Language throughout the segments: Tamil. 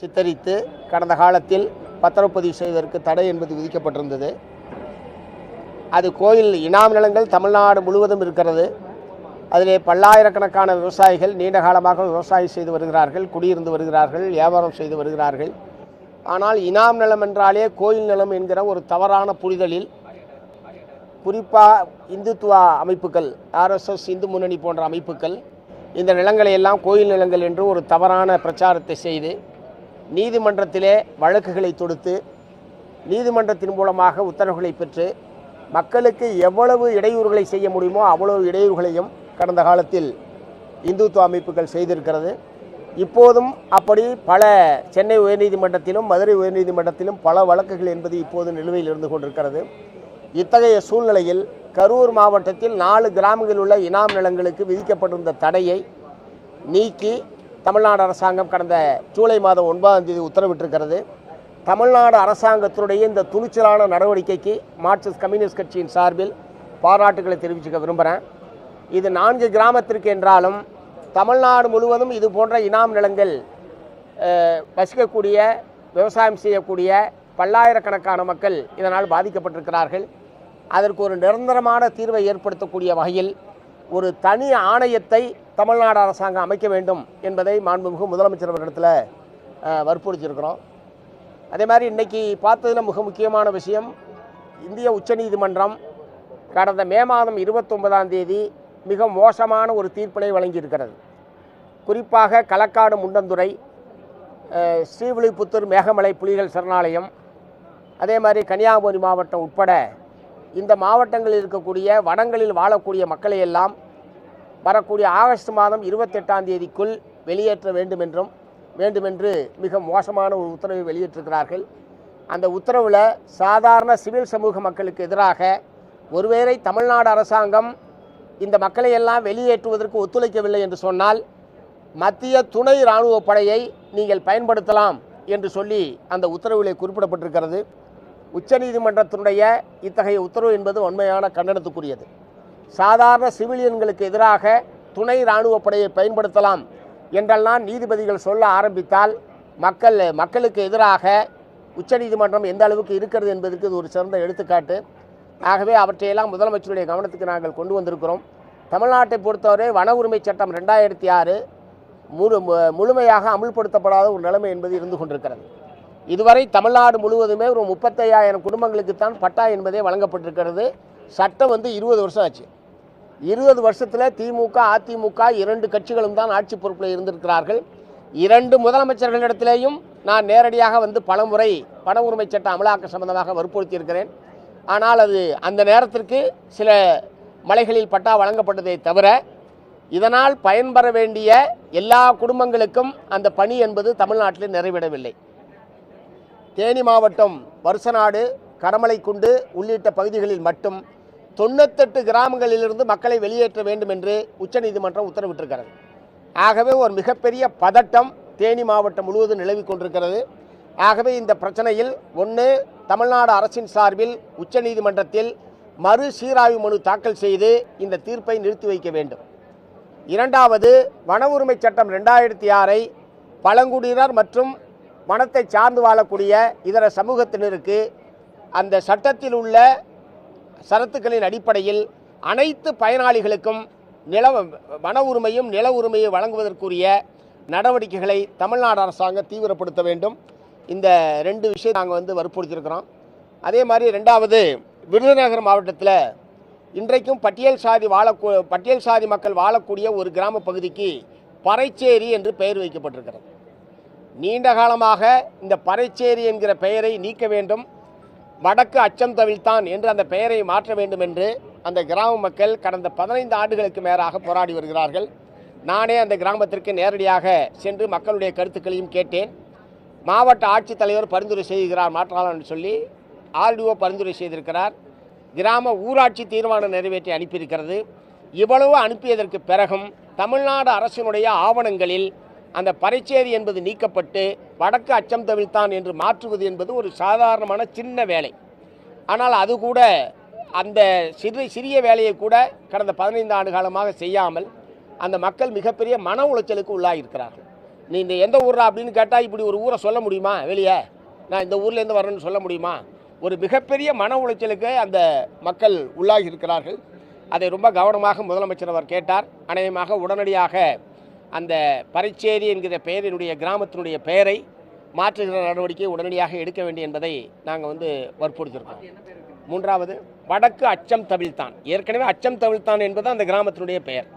சித்தரித்து கடந்த காலத்தில் பத்திரப்பதிவு செய்வதற்கு தடை என்பது விதிக்கப்பட்டிருந்தது. அது கோயில் இனாம் நிலங்கள் தமிழ்நாடு முழுவதும் இருக்கிறது. அதிலே பல்லாயிரக்கணக்கான விவசாயிகள் நீண்ட காலமாக விவசாயம் செய்து வருகிறார்கள், குடியிருந்து வருகிறார்கள், வியாபாரம் செய்து வருகிறார்கள். ஆனால் இனாம் நிலம் என்றாலே கோயில் நிலம் என்கிற ஒரு தவறான புரிதலில் குறிப்பாக இந்துத்துவ அமைப்புகள், RSS, இந்து முன்னணி போன்ற அமைப்புகள் இந்த நிலங்களை எல்லாம் கோயில் நிலங்கள் என்று ஒரு தவறான பிரச்சாரத்தை செய்து நீதிமன்றத்திலே வழக்குகளை தொடுத்து நீதிமன்றத்தின் மூலமாக உத்தரவுகளை பெற்று மக்களுக்கு எவ்வளவு இடையூறுகளை செய்ய முடியுமோ அவ்வளவு இடையூறுகளையும் கடந்த காலத்தில் இந்துத்துவ அமைப்புகள் செய்திருக்கிறது. இப்போதும் அப்படி பல சென்னை உயர்நீதிமன்றத்திலும் மதுரை உயர்நீதிமன்றத்திலும் பல வழக்குகள் என்பது இப்போது நிலுவையில் இருந்து கொண்டிருக்கிறது. இத்தகைய சூழ்நிலையில் கரூர் மாவட்டத்தில் 4 கிராமங்களில் உள்ள இனாம் நிலங்களுக்கு விதிக்கப்பட்டிருந்த தடையை நீக்கி தமிழ்நாடு அரசாங்கம் கடந்த ஜூலை மாதம் 9ஆம் தேதி உத்தரவிட்டிருக்கிறது. தமிழ்நாடு அரசாங்கத்தினுடைய இந்த துணிச்சலான நடவடிக்கைக்கு மார்க்சிஸ்ட் கம்யூனிஸ்ட் கட்சியின் சார்பில் பாராட்டுகளை தெரிவிச்சுக்க விரும்புகிறேன். இது 4 கிராமத்திற்கு என்றாலும் தமிழ்நாடு முழுவதும் இது போன்ற இனாம் நிலங்கள் வசிக்கக்கூடிய விவசாயம் செய்யக்கூடிய பல்லாயிரக்கணக்கான மக்கள் இதனால் பாதிக்கப்பட்டிருக்கிறார்கள். அதற்கு ஒரு நிரந்தரமான தீர்வை ஏற்படுத்தக்கூடிய வகையில் ஒரு தனி ஆணையத்தை தமிழ்நாடு அரசாங்கம் அமைக்க வேண்டும் என்பதை மாண்புமிகு முதலமைச்சர் அவர்களிடத்தில் வற்புறுத்தியிருக்கிறோம். அதே மாதிரி இன்றைக்கி பார்த்ததில் மிக முக்கியமான விஷயம், இந்திய உச்சநீதிமன்றம் கடந்த மே மாதம் 29ஆம் தேதி மிக மோசமான ஒரு தீர்ப்பினை வழங்கியிருக்கிறது. குறிப்பாக களக்காடு முண்டந்துறை, ஸ்ரீவில்லிபுத்தூர் மேகமலை புலிகள் சரணாலயம், அதே மாதிரி கன்னியாகுமரி மாவட்டம் உட்பட இந்த மாவட்டங்களில் இருக்கக்கூடிய வனங்களில் வாழக்கூடிய மக்களை எல்லாம் வரக்கூடிய ஆகஸ்ட் மாதம் 28ஆம் தேதிக்குள் வெளியேற்ற வேண்டுமென்று மிக மோசமான ஒரு உத்தரவை வெளியிட்டிருக்கிறார்கள். அந்த உத்தரவில் சாதாரண சிவில் சமூக மக்களுக்கு எதிராக ஒருவேளை தமிழ்நாடு அரசாங்கம் இந்த மக்களை எல்லாம் வெளியேற்றுவதற்கு ஒத்துழைக்கவில்லை என்று சொன்னால் மத்திய துணை இராணுவ படையை நீங்கள் பயன்படுத்தலாம் என்று சொல்லி அந்த உத்தரவிலே குறிப்பிடப்பட்டிருக்கிறது. உச்சநீதிமன்றத்தினுடைய இத்தகைய உத்தரவு என்பது உண்மையான கண்டனத்துக்குரியது. சாதாரண சிவிலியன்களுக்கு எதிராக துணை இராணுவ படையை பயன்படுத்தலாம் என்றெல்லாம் நீதிபதிகள் சொல்ல ஆரம்பித்தால் மக்களுக்கு எதிராக உச்சநீதிமன்றம் எந்த அளவுக்கு இருக்கிறது என்பதற்கு இது ஒரு சிறந்த எடுத்துக்காட்டு. ஆகவே அவற்றையெல்லாம் முதலமைச்சருடைய கவனத்துக்கு நாங்கள் கொண்டு வந்திருக்கிறோம். தமிழ்நாட்டை பொறுத்தவரை வன உரிமை சட்டம் 2006 முழுமையாக அமுல்படுத்தப்படாத ஒரு நிலைமை என்பது இருந்து கொண்டிருக்கிறது. இதுவரை தமிழ்நாடு முழுவதுமே ஒரு 35,000 குடும்பங்களுக்குத்தான் பட்டா என்பதே வழங்கப்பட்டிருக்கிறது. சட்டம் 20 வருஷம் ஆச்சு. 20 வருஷத்தில் திமுக அதிமுக 2 கட்சிகளும் தான் ஆட்சி பொறுப்பில் இருந்திருக்கிறார்கள். 2 முதலமைச்சர்களிடத்திலேயும் நான் நேரடியாக பலமுறை வன உரிமை சட்ட அமலாக்க சம்பந்தமாக வற்புறுத்தியிருக்கிறேன். ஆனால் அது அந்த நேரத்திற்கு சில மலைகளில் பட்டா வழங்கப்பட்டதை தவிர இதனால் பயன்பெற வேண்டிய எல்லா குடும்பங்களுக்கும் அந்த பணி என்பது தமிழ்நாட்டில் நிறைவேறவில்லை. தேனி மாவட்டம் வருசநாடு, கடமலைக்குண்டு உள்ளிட்ட பகுதிகளில் மட்டும் 98 கிராமங்களிலிருந்து மக்களை வெளியேற்ற வேண்டும் என்று உச்சநீதிமன்றம் உத்தரவிட்டிருக்கிறது. ஆகவே ஒரு மிகப்பெரிய பதட்டம் தேனி மாவட்டம் முழுவதும் நிலவி கொண்டிருக்கிறது. ஆகவே இந்த பிரச்சனையில் தமிழ்நாடு அரசின் சார்பில் உச்சநீதிமன்றத்தில் மறு சீராய்வு மனு தாக்கல் செய்து இந்த தீர்ப்பை நிறுத்தி வைக்க வேண்டும். 2வது, வன உரிமை சட்டம் 2006 பழங்குடியினர் மற்றும் வனத்தை சார்ந்து வாழக்கூடிய இதர சமூகத்தினருக்கு அந்த சட்டத்தில் உள்ள சரத்துக்களின் அடிப்படையில் அனைத்து பயனாளிகளுக்கும் வன உரிமையும் நில உரிமையை வழங்குவதற்குரிய நடவடிக்கைகளை தமிழ்நாடு அரசாங்கம் தீவிரப்படுத்த வேண்டும். இந்த 2 விஷயம் நாங்கள் வற்புறுத்தியிருக்கிறோம். அதே மாதிரி 2வது, விருதுநகர் மாவட்டத்தில் இன்றைக்கும் பட்டியல் சாதி மக்கள் வாழக்கூடிய ஒரு கிராம பகுதிக்கு பறைச்சேரி என்று பெயர் வைக்கப்பட்டிருக்கிறது. நீண்ட காலமாக இந்த பறைச்சேரி என்கிற பெயரை நீக்க வேண்டும், வடக்கு அச்சம் தவிழ்த்தான் என்று அந்த பெயரை மாற்ற வேண்டும் என்று அந்த கிராம மக்கள் கடந்த 15 ஆண்டுகளுக்கு மேலாக போராடி வருகிறார்கள். நானே அந்த கிராமத்திற்கு நேரடியாக சென்று மக்களுடைய கருத்துக்களையும் கேட்டேன். மாவட்ட ஆட்சித்தலைவர் பரிந்துரை செய்கிறார் மாற்றலாம் என்று சொல்லி RDO பரிந்துரை செய்திருக்கிறார். கிராம ஊராட்சி தீர்மானம் நிறைவேற்றி அனுப்பியிருக்கிறது. இவ்வளவு அனுப்பியதற்கு பிறகும் தமிழ்நாடு அரசினுடைய ஆவணங்களில் அந்த பறைச்சேரி என்பது நீக்கப்பட்டு வடக்கு அச்சம் தவிழ்த்தான் என்று மாற்றுவது என்பது ஒரு சாதாரணமான சின்ன வேலை. ஆனால் அது கூட அந்த சிறிய வேலையை கூட கடந்த 15 ஆண்டு காலமாக செய்யாமல் அந்த மக்கள் மிகப்பெரிய மன உளைச்சலுக்கு உள்ளாகியிருக்கிறார்கள். நீ இந்த எந்த ஊரா அப்படின்னு கேட்டால் இப்படி ஒரு ஊரை சொல்ல முடியுமா? வெளியே நான் இந்த ஊர்லேருந்து வரேன்னு சொல்ல முடியுமா? ஒரு மிகப்பெரிய மன உளைச்சலுக்கு அந்த மக்கள் உள்ளாகி இருக்கிறார்கள். அதை ரொம்ப கவனமாக முதலமைச்சர் அவர் கேட்டார். அநேகமாக உடனடியாக அந்த பரிச்சேரி என்கிற பெயரினுடைய கிராமத்தினுடைய பெயரை மாற்றுகிற நடவடிக்கை உடனடியாக எடுக்க வேண்டும் என்பதை நாங்கள் வற்புறுத்திருக்கோம். மூன்றாவது, வடக்கு அச்சம் தவிழ்த்தான். ஏற்கனவே அச்சம் தவிழ்த்தான் என்பது அந்த கிராமத்தினுடைய பெயர்.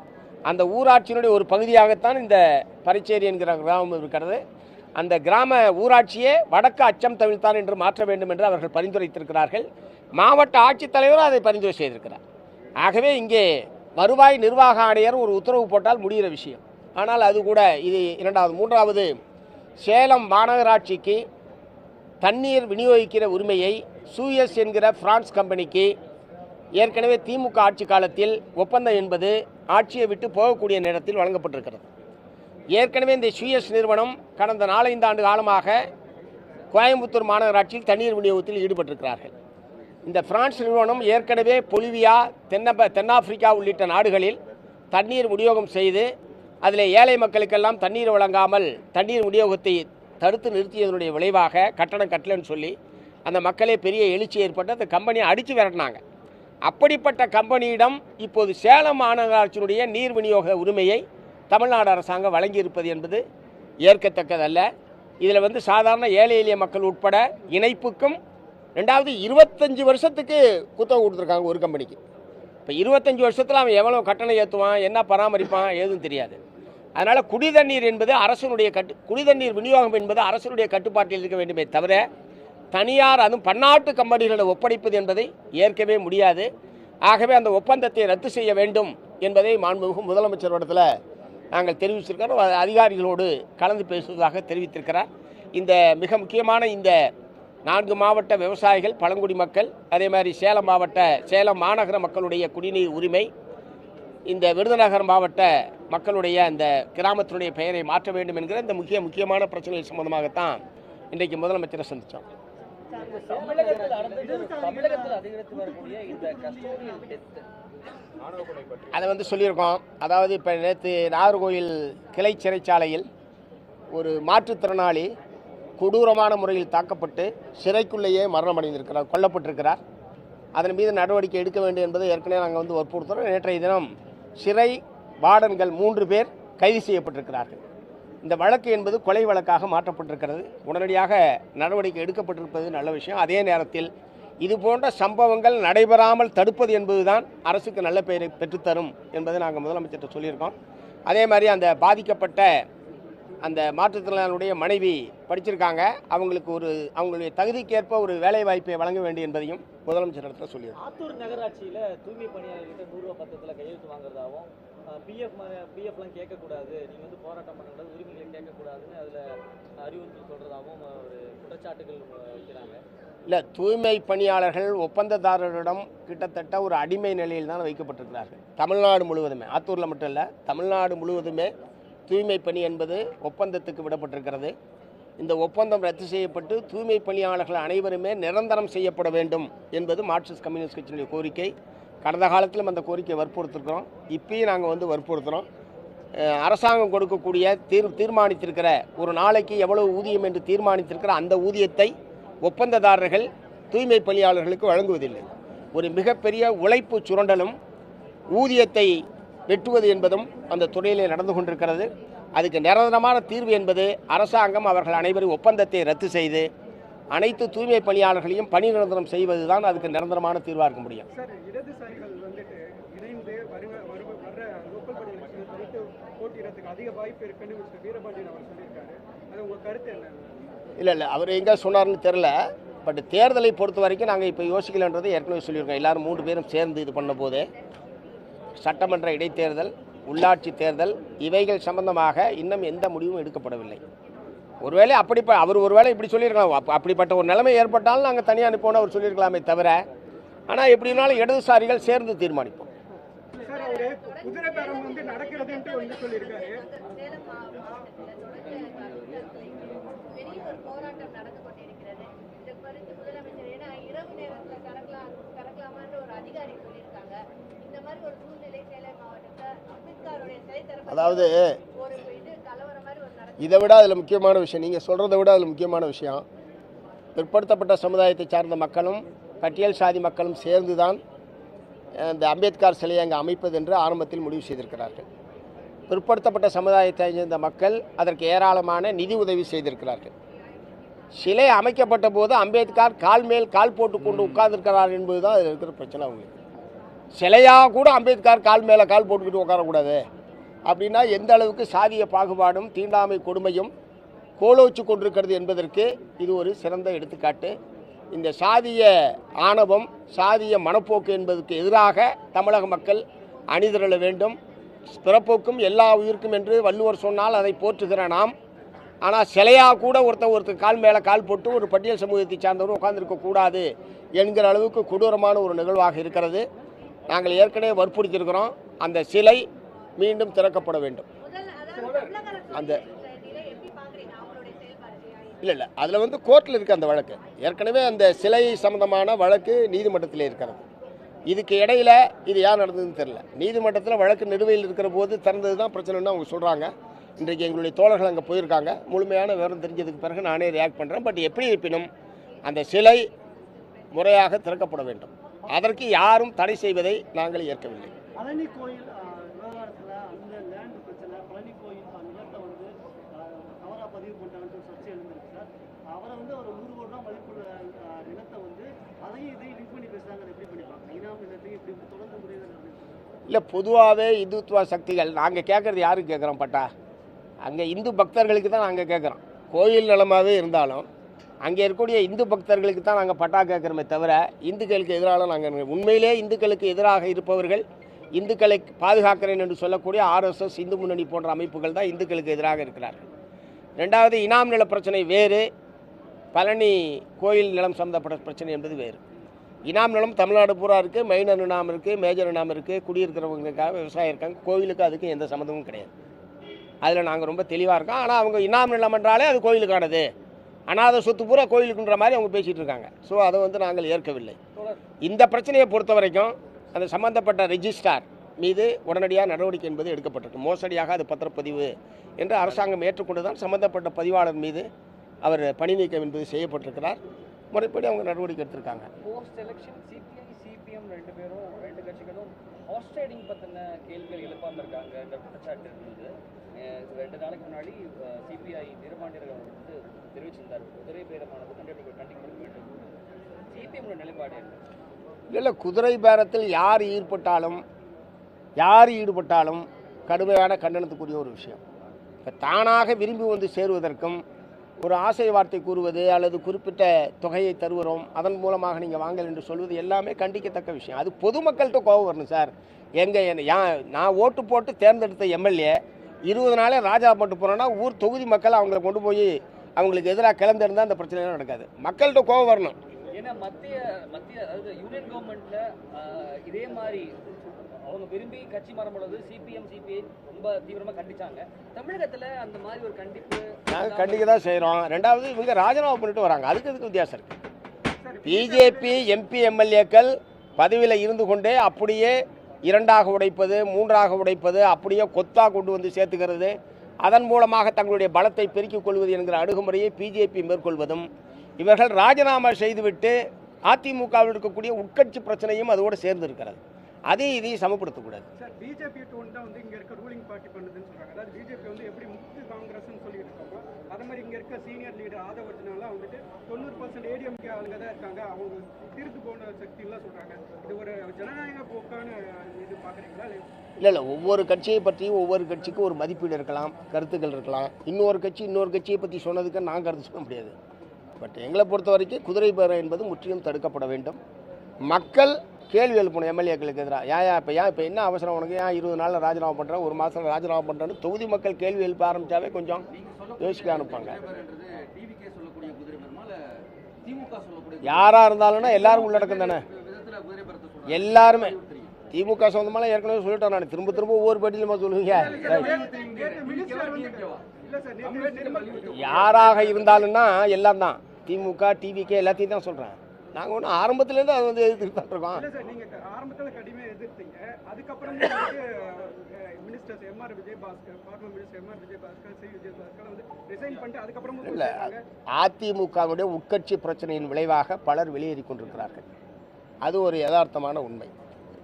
அந்த ஊராட்சியினுடைய ஒரு பகுதியாகத்தான் இந்த பரிச்சேரி என்கிற கிராமம் இருக்கிறது. அந்த கிராம ஊராட்சியே வடக்கு அச்சம் தவிழ்த்தான் என்று மாற்ற வேண்டும் என்று அவர்கள் பரிந்துரைத்திருக்கிறார்கள். மாவட்ட ஆட்சித்தலைவரும் அதை பரிந்துரை செய்திருக்கிறார். ஆகவே இங்கே வருவாய் நிர்வாக ஆணையர் ஒரு உத்தரவு போட்டால் முடிகிற விஷயம். ஆனால் அது கூட இது இரண்டாவது. மூன்றாவது, சேலம் மாநகராட்சிக்கு தண்ணீர் விநியோகிக்கிற உரிமையை சூயஸ் என்கிற பிரான்ஸ் கம்பெனிக்கு ஏற்கனவே திமுக ஆட்சி காலத்தில் ஒப்பந்தம் என்பது ஆட்சியை விட்டு போகக்கூடிய நேரத்தில் வழங்கப்பட்டிருக்கிறது. ஏற்கனவே இந்த சூயஸ் நிறுவனம் கடந்த 4-5 ஆண்டு காலமாக கோயம்புத்தூர் மாநகராட்சியில் தண்ணீர் விநியோகத்தில் ஈடுபட்டிருக்கிறார்கள். இந்த பிரான்ஸ் நிறுவனம் ஏற்கனவே பொலிவியா, தென்னாப்பிரிக்கா உள்ளிட்ட நாடுகளில் தண்ணீர் விநியோகம் செய்து அதில் ஏழை மக்களுக்கெல்லாம் தண்ணீர் வழங்காமல் தண்ணீர் விநியோகத்தை தடுத்து நிறுத்தியதனுடைய விளைவாக கட்டணம் கட்டலன்னு சொல்லி அந்த மக்களே பெரிய எழுச்சி ஏற்பட்டு அந்த கம்பெனியை அடித்து விரட்டினாங்க. அப்படிப்பட்ட கம்பெனியிடம் இப்போது சேலம் மாநகராட்சியினுடைய நீர் விநியோக உரிமையை தமிழ்நாடு அரசாங்கம் வழங்கியிருப்பது என்பது ஏற்கத்தக்கதல்ல. இதில் சாதாரண ஏழை எளிய மக்கள் உட்பட இணைப்புக்கும் 25 வருஷத்துக்கு குத்தகை கொடுத்துருக்காங்க ஒரு கம்பெனிக்கு. இப்போ 25 வருஷத்தில் அவன் எவ்வளோ கட்டணம் ஏற்றுவான், என்ன பராமரிப்பான், ஏதும் தெரியாது. அதனால் குடிதண்ணீர் என்பது அரசனுடைய குடிதண்ணீர் விநியோகம் என்பது அரசனுடைய கட்டுப்பாட்டில் இருக்க வேண்டுமே தவிர தனியார் அதுவும் பன்னாட்டு கம்பெனிகளை ஒப்படைப்பது என்பதை ஏற்கவே முடியாது. ஆகவே அந்த ஒப்பந்தத்தை ரத்து செய்ய வேண்டும் என்பதை மாண்புமிகு முதலமைச்சரிடத்தில் நாங்கள் தெரிவித்திருக்கிறோம். அதிகாரிகளோடு கலந்து பேசுவதாக தெரிவித்திருக்கிறார். இந்த மிக முக்கியமான இந்த 4 மாவட்ட விவசாயிகள், பழங்குடி மக்கள், அதே மாதிரி சேலம் மாநகர மக்களுடைய குடிநீர் உரிமை, இந்த விருதுநகர் மாவட்ட மக்களுடைய அந்த கிராமத்தினுடைய பெயரை மாற்ற வேண்டும் என்கிற இந்த முக்கியமான பிரச்சனைகள் சம்பந்தமாகத்தான் இன்றைக்கு முதலமைச்சரை சந்தித்தோம். அதை சொல்லியிருக்கோம். அதாவது இப்போ நேற்று நாகர்கோவில் கிளை சிறைச்சாலையில் ஒரு மாற்றுத்திறனாளி கொடூரமான முறையில் தாக்கப்பட்டு சிறைக்குள்ளேயே மரணமடைந்திருக்கிறார், கொல்லப்பட்டிருக்கிறார். அதன் மீது நடவடிக்கை எடுக்க வேண்டும் என்பதை ஏற்கனவே நாங்கள் வற்புறுத்துகிறோம். நேற்றைய தினம் சிறை வார்டன்கள் 3 பேர் கைது செய்யப்பட்டிருக்கிறார்கள். இந்த வழக்கு என்பது கொலை வழக்காக மாற்றப்பட்டிருக்கிறது. உடனடியாக நடவடிக்கை எடுக்கப்பட்டிருப்பது நல்ல விஷயம். அதே நேரத்தில் இது போன்ற சம்பவங்கள் நடைபெறாமல் தடுப்பது என்பதுதான் அரசுக்கு நல்ல பெயரை பெற்றுத்தரும் என்பதை நாங்கள் முதலமைச்சர்கிட்ட சொல்லியிருக்கோம். அதே மாதிரி அந்த பாதிக்கப்பட்ட அந்த மாற்றுத்திறனாளியுடைய மனைவி படிச்சிருக்காங்க, அவங்களுக்கு அவங்களுடைய தகுதிக்கேற்ப ஒரு வேலை வாய்ப்பை வழங்க வேண்டும் என்பதையும் முதலமைச்சர் இடத்துல சொல்லியிருக்கோம். ஆத்தூர் நகராட்சியில் தூய்மை பணியாளர்கிட்ட 100 ரூபா பத்திரத்தில் கையெழுத்து வாங்குறதாகவும் பிஎஃப்லாம் கேட்கக்கூடாது, நீங்கள் போராட்டம் பண்ணுறது உரிமைகளை கேட்கக்கூடாதுன்னு அதில் அறிவுறுத்தல் சொல்கிறதாகவும் ஒரு குற்றச்சாட்டுகள் வைக்கிறாங்க. இல்லை, தூய்மை பணியாளர்கள் ஒப்பந்ததாரரிடம் கிட்டத்தட்ட ஒரு அடிமை நிலையில் தான் வைக்கப்பட்டிருக்கிறார்கள். தமிழ்நாடு முழுவதுமே, ஆத்தூரில் மட்டும் இல்லை, தமிழ்நாடு முழுவதுமே தூய்மை பணி என்பது ஒப்பந்தத்துக்கு விடப்பட்டிருக்கிறது. இந்த ஒப்பந்தம் ரத்து செய்யப்பட்டு தூய்மை பணியாளர்கள் அனைவருமே நிரந்தரம் செய்யப்பட வேண்டும் என்பது மார்க்சிஸ்ட் கம்யூனிஸ்ட் கட்சியினுடைய கோரிக்கை. கடந்த காலத்திலும் அந்த கோரிக்கையை வற்புறுத்திருக்கிறோம், இப்பயும் நாங்கள் வற்புறுத்துகிறோம். அரசாங்கம் கொடுக்கக்கூடிய தீர்மானித்திருக்கிற ஒரு நாளைக்கு எவ்வளவு ஊதியம் என்று தீர்மானித்திருக்கிற அந்த ஊதியத்தை ஒப்பந்ததாரர்கள் தூய்மை பணியாளர்களுக்கு வழங்குவதில்லை. ஒரு மிகப்பெரிய உழைப்பு சுரண்டலும் ஊதியத்தை வெட்டுவது என்பதும் அந்த துறையிலே நடந்து கொண்டிருக்கிறது. அதுக்கு நிரந்தரமான தீர்வு என்பது அரசாங்கம் அவர்கள் அனைவரும் ஒப்பந்தத்தை ரத்து செய்து அனைத்து தூய்மை பணியாளர்களையும் பணி நிரந்தரம் செய்வதுதான் அதுக்கு நிரந்தரமான தீர்வாக இருக்க முடியும். இல்லை, அவர் எங்கே சொன்னார்னு தெரில. பட் தேர்தலை பொறுத்த வரைக்கும் நாங்கள் இப்போ யோசிக்கலன்றது ஏற்கனவே சொல்லியிருக்கோம். எல்லாரும் 3 பேரும் சேர்ந்து இது பண்ண போது சட்டமன்ற இடைத்தேர்தல், உள்ளாட்சி தேர்தல் இவைகள் சம்பந்தமாக இன்னும் எந்த முடிவும் எடுக்கப்படவில்லை. ஒருவேளை அவர் ஒருவேளை இப்படி சொல்லியிருக்கலாம், அப்படிப்பட்ட ஒரு நிலைமை ஏற்பட்டாலும் நாங்கள் தனியாக அனுப்போன்னு அவர் சொல்லியிருக்கலாமே தவிர, ஆனால் எப்படினாலும் இடதுசாரிகள் சேர்ந்து தீர்மானிப்போம். அதாவது இதை விட அதில் முக்கியமான விஷயம், நீங்கள் சொல்கிறத விட அதில் முக்கியமான விஷயம், பிற்படுத்தப்பட்ட சமுதாயத்தை சார்ந்த மக்களும் பட்டியல் சாதி மக்களும் சேர்ந்து தான் இந்த அம்பேத்கர் சிலையை அங்கே அமைப்பது என்று ஆரம்பத்தில் முடிவு செய்திருக்கிறார்கள். பிற்படுத்தப்பட்ட சமுதாயத்தை சேர்ந்த மக்கள் அதற்கு ஏராளமான நிதி உதவி செய்திருக்கிறார்கள். சிலை அமைக்கப்பட்ட போது அம்பேத்கர் கால் மேல் கால் போட்டு கொண்டு உட்கார்ந்துருக்கிறார் என்பது தான் அதில் இருக்கிற பிரச்சனை. அவங்களுக்கு சிலையாக கூட அம்பேத்கர் கால் மேலே கால் போட்டுக்கிட்டு உட்காரக்கூடாது அப்படின்னா எந்த அளவுக்கு சாதிய பாகுபாடும் தீண்டாமை கொடுமையும் கோலோச்சு கொண்டிருக்கிறது என்பதற்கு இது ஒரு சிறந்த எடுத்துக்காட்டு. இந்த சாதிய ஆணவம், சாதிய மனப்போக்கு என்பதற்கு எதிராக தமிழக மக்கள் அணிதிரள வேண்டும். பிறப்போக்கும் எல்லா உயிருக்கும் என்று வள்ளுவர் சொன்னால் அதை போற்றுகிற நாம், ஆனால் சிலையாக கூட ஒருத்தர் கால் மேலே கால் போட்டு ஒரு பட்டியல் சமூகத்தை சார்ந்தவரும் உட்கார்ந்துருக்கக்கூடாது என்கிற அளவுக்கு கொடூரமான ஒரு நிகழ்வாக இருக்கிறது. நாங்கள் ஏற்கனவே வற்புறுத்தியிருக்கிறோம், அந்த சிலை மீண்டும் திறக்கப்பட வேண்டும். அந்த இல்லை அதில் கோர்ட்டில் இருக்குது அந்த வழக்கு. ஏற்கனவே அந்த சிலை சம்பந்தமான வழக்கு நீதிமன்றத்தில் இருக்கிறது. இதுக்கு இடையில் இது யார் நடந்ததுன்னு தெரியல. நீதிமன்றத்தில் வழக்கு நிலுவையில் இருக்கிற போது திறந்தது தான் பிரச்சனைன்னு அவங்க சொல்கிறாங்க. இன்றைக்கு எங்களுடைய தோழர்கள் அங்கே போயிருக்காங்க. முழுமையான விவரம் தெரிஞ்சதுக்கு பிறகு நானே ரியாக்ட் பண்ணுறேன். பட் எப்படி இருப்பினும் அந்த சிலை முறையாக திறக்கப்பட வேண்டும். அதற்கு யாரும் தடை செய்வதை நாங்கள் ஏற்கவில்லை. பழனி கோயில் விவகாரத்தில் அந்த லேண்ட் பிரச்சனை, பழனி கோயில் நிலத்தை தவறாக பதிவு பண்ணிட்டாங்கன்னு சர்ச்சை எழுந்திருக்கு சார். அவரை அவர் 100 கோடி ரூபா மதிப்புள்ள நிலத்தை அதையும் இதையும் லிங்க் பண்ணி பேசுகிறாங்க. எப்படி பண்ணிப்பாங்க? இனாம் நிலத்தையும் இப்படி தொடர்ந்து முடியாது இல்லை. பொதுவாகவே இந்துத்துவ சக்திகள் நாங்கள் கேட்குறது யாருக்கு கேட்குறோம்? பட்டா அங்கே இந்து பக்தர்களுக்கு தான் நாங்கள் கேட்குறோம். கோயில் நிலமாகவே இருந்தாலும் அங்கே இருக்கக்கூடிய இந்து பக்தர்களுக்கு தான் நாங்கள் பட்டா கேட்குறோமே தவிர இந்துக்களுக்கு எதிராக நாங்கள் உண்மையிலே இந்துக்களுக்கு எதிராக இருப்பவர்கள், இந்துக்களை பாதுகாக்கிறேன் என்று சொல்லக்கூடிய RSS, இந்து முன்னணி போன்ற அமைப்புகள் தான் இந்துக்களுக்கு எதிராக இருக்கிறார்கள். ரெண்டாவது, இனாம் நில பிரச்சனை வேறு, பழனி கோயில் நிலம் சம்மந்தப்பட்ட பிரச்சனை என்பது வேறு. இனாம் நிலம் தமிழ்நாடு பூரா இருக்குது. மைனர் இனாம் இருக்குது, மேஜர் இனாம் இருக்குது. குடியிருக்கிறவங்களுக்காக விவசாயம் இருக்காங்க. கோயிலுக்கு அதுக்கு எந்த சம்மந்தமும் கிடையாது. அதில் நாங்கள் ரொம்ப தெளிவாக இருக்கோம். ஆனால் அவங்க இனாம் நிலம் என்றாலே அது கோயிலுக்கானது, அனாதை சொத்து பூரா கோயிலுக்குன்ற மாதிரி அவங்க பேசிகிட்டு இருக்காங்க. ஸோ அதை நாங்கள் ஏற்கவில்லை. இந்த பிரச்சனையை பொறுத்த வரைக்கும் அந்த சம்பந்தப்பட்ட ரெஜிஸ்ட்ரார் மீது உடனடியாக நடவடிக்கை என்பது எடுக்கப்பட்டிருக்கு. மோசடியாக அது பத்திரப்பதிவு என்று அரசாங்கம் ஏற்றுக்கொண்டு தான் சம்பந்தப்பட்ட பதிவாளர் மீது அவர் பணி நீக்கம் என்பது செய்யப்பட்டிருக்கிறார். முறைப்படி அவங்க நடவடிக்கை எடுத்திருக்காங்க. போஸ்ட் எலெக்ஷன் சிபிஐ சிபிஎம் ரெண்டு கட்சிகளும் ஹார்ஸ் ரைடிங் பற்றின கேள்விகள் எழுப்பாமல் இருக்காங்க. இந்த குற்றச்சாட்டு இருந்தது. 2 நாளைக்கு முன்னாடி சிபிஐ நிர்மாண்டியர்கள் தெரிவிச்சிருந்தார், குதிரை பேரமானது கண்டிப்பாக வேண்டும். சிபிஎம் நிலைப்பாடு என்ன? இல்லை, குதிரை பேரத்தில் யார் ஈடுபட்டாலும் கடுமையான கண்டனத்துக்குரிய ஒரு விஷயம். இப்போ தானாக விரும்பி வந்து சேருவதற்கும் ஒரு ஆசை வார்த்தை கூறுவது அல்லது குறிப்பிட்ட தொகையை தருகிறோம் அதன் மூலமாக நீங்கள் வாங்கல் என்று சொல்வது எல்லாமே கண்டிக்கத்தக்க விஷயம். அது பொதுமக்கள்கிட்ட கோபம் வரணும் சார். நான் ஓட்டு போட்டு தேர்ந்தெடுத்த எம்எல்ஏ 20 நாளே ராஜா போட்டு போனோன்னா ஊர் தொகுதி மக்கள் அவங்களை கொண்டு போய் அவங்களுக்கு எதிராக கிளம்பிருந்தால் அந்த பிரச்சனைலாம் நடக்காது. மக்கள்கிட்ட கோபம் வரணும். ஏன்னா மத்திய அதாவது யூனியன் கவர்மெண்ட்ல இதே மாதிரி அவங்க விரும்பி கட்சி மாறும் பொழுது சிபிஎம் சிபிஐ ரொம்ப தீவிரமாக கண்டிச்சாங்க. தமிழகத்தில் அந்த மாதிரி ஒரு கண்டிப்பு நாங்கள் கண்டிக்க தான் செய்கிறோம். ரெண்டாவது, இவங்க ராஜினாமா பண்ணிட்டு வராங்க. அதுக்கு வித்தியாசம் இருக்குது. பிஜேபி எம்பி எம்எல்ஏக்கள் பதவியில் இருந்து கொண்டே அப்படியே 2ஆக உடைப்பது, 3ஆக உடைப்பது, அப்படியே கொத்தாக கொண்டு வந்து சேர்த்துக்கிறது, அதன் மூலமாக தங்களுடைய பலத்தை பெருக்கிக் கொள்வது என்கிற அணுகுமுறையை பிஜேபி மேற்கொள்வதும், இவர்கள் ராஜினாமா செய்துவிட்டு அதிமுகவில் இருக்கக்கூடிய உட்கட்சி பிரச்சனையும் அதோடு சேர்ந்து இருக்கிறது. இதையும் சமப்படுத்தக்கூடாது. சார், பிஜேபி டோன் தான் இங்கே இருக்க ரூலிங் பார்ட்டி பண்ணுதுன்னு சொல்கிறாங்க. அதாவது பிஜேபி எப்படி முக்து காங்கிரஸ்னு சொல்லிட்டு இருக்காங்க, அதே மாதிரி இங்கே இருக்க சீனியர் லீடர் ஆதவர்ஜனால 90% ஏடிஎம்கே ஆளுங்க தான் இருக்காங்க, அவங்க தீர்த்து போன சக்திலாம் சொல்கிறாங்க. இது ஒரு ஜனநாயக போக்கான இது பார்க்குறீங்களா? இல்லை, ஒவ்வொரு கட்சியை பற்றியும் ஒவ்வொரு கட்சிக்கும் ஒரு மதிப்பீடு இருக்கலாம், கருத்துக்கள் இருக்கலாம். இன்னொரு கட்சியை பற்றி சொன்னதுக்கு நான் கருத்து சொல்ல முடியாது. பட் எங்களை பொறுத்த வரைக்கும் குதிரை பேரம் என்பது முற்றிலும் தடுக்கப்பட வேண்டும். மக்கள் கேள்வி எழுப்பணும் எம்எல்ஏக்களுக்கு எதிராக. இப்போ என்ன அவசரம் உனக்கு? 20 நாளில் ராஜினாமா பண்ணுறேன், 1 மாதத்தில் ராஜினாமா பண்ணுறேன்னு தொகுதி மக்கள் கேள்வி எழுப்ப ஆரம்பித்தாவே கொஞ்சம் யோசிக்க அனுப்பாங்க. யாராக இருந்தாலும்னா எல்லாரும் உள்ளடக்கம் தானே. எல்லாருமே திமுக சொந்தமாலாம் ஏற்கனவே சொல்லிட்டேன். நான் திரும்ப ஒவ்வொரு பேட்டியிலுமா சொல்லுவீங்க? யாராக இருந்தாலும்னா எல்லாம் தான். திமுக டிவிகே எல்லாத்தையும் தான் சொல்கிறேன். நாங்கள் ஒன்றும் ஆரம்பத்துலேருந்து அது வந்து எதிர்த்துட்டு தான் இருக்கோம். இல்லை சார், நீங்கள் ஆரம்பத்தில் கடுமையாக எதிர்த்தீங்க. அதுக்கப்புறம் ministers MR Vijayabaskar, former minister MR Vijayabaskar, C Vijayabaskar வந்து ரிசைன் பண்ணிட்டு அதுக்கப்புறமும் இல்லை, அதிமுகவுடைய உட்கட்சி பிரச்சனையின் விளைவாக பலர் வெளியேறி கொண்டிருக்கிறார்கள். அது ஒரு யதார்த்தமான உண்மை.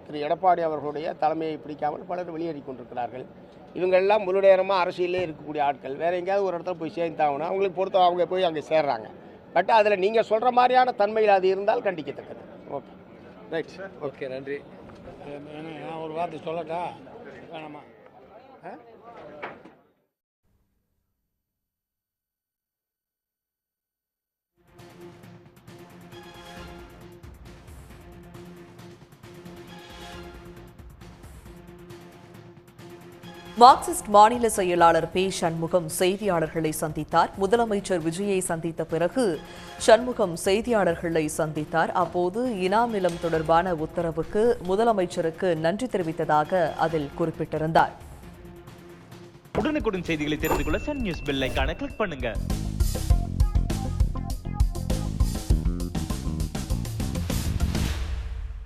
திரு எடப்பாடி அவர்களுடைய தலைமையை பிடிக்காமல் பலர் வெளியேறி கொண்டிருக்கிறார்கள். இவங்கெல்லாம் முழு நேரமாக அரசியலே இருக்கக்கூடிய ஆட்கள். வேறு எங்கேயாவது ஒரு இடத்துல போய் சேர்ந்தாங்கன்னா அவங்களுக்கு பொறுத்த அவங்க போய் அங்கே சேர்றாங்க. பட் அதில் நீங்கள் சொல்கிற மாதிரியான தன்மையில் அது இருந்தால் கண்டிக்கத்தக்கது. ஓகே, ரைட், ஓகே, நன்றி. நான் ஒரு வார்த்தை சொல்லட்டா? வேணாமா? மார்க்சிஸ்ட் மாநில செயலாளர் பி. சண்முகம் செய்தியாளர்களை சந்தித்தார். முதலமைச்சர் விஜயை சந்தித்த பிறகு சண்முகம் செய்தியாளர்களை சந்தித்தார். அப்போது இனாம் நிலம் தொடர்பான உத்தரவுக்கு முதலமைச்சருக்கு நன்றி தெரிவித்ததாக அதில் குறிப்பிட்டிருந்தார். உடனுக்குடன் செய்திகளை தெரிந்து கொள்ள சன் நியூஸ் பெல் ஐகானை கிளிக் பண்ணுங்க.